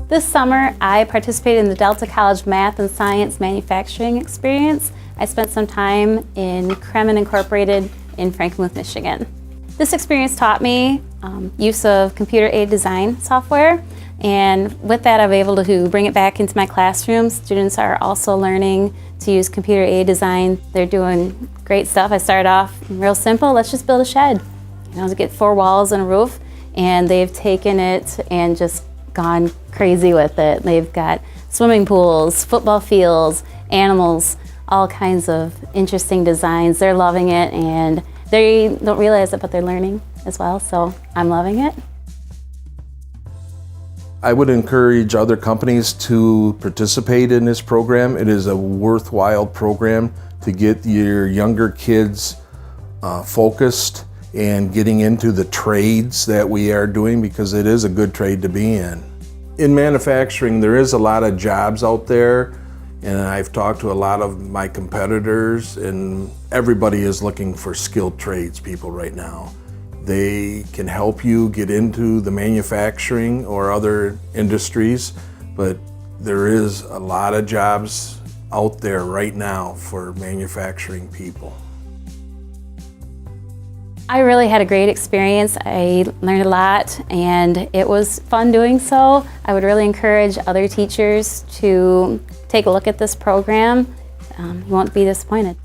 This summer, I participated in the Delta College Math and Science Manufacturing Experience. I spent some time in Kremen Incorporated in Frankenmuth, Michigan. This experience taught me use of computer-aided design software, and with that I was able to bring it back into my classroom. Students are also learning to use computer-aided design. They're doing great stuff. I started off real simple, let's just build a shed. To get 4 walls and a roof, and they've taken it and just gone crazy with it. They've got swimming pools, football fields, animals, all kinds of interesting designs. They're loving it, and they don't realize it, but they're learning as well, so I'm loving it. I would encourage other companies to participate in this program. It is a worthwhile program to get your younger kids focused and getting into the trades that we are doing, because it is a good trade to be in. In manufacturing, there is a lot of jobs out there, and I've talked to a lot of my competitors, and everybody is looking for skilled tradespeople right now. They can help you get into the manufacturing or other industries, but there is a lot of jobs out there right now for manufacturing people. I really had a great experience. I learned a lot, and it was fun doing so. I would really encourage other teachers to take a look at this program. You won't be disappointed.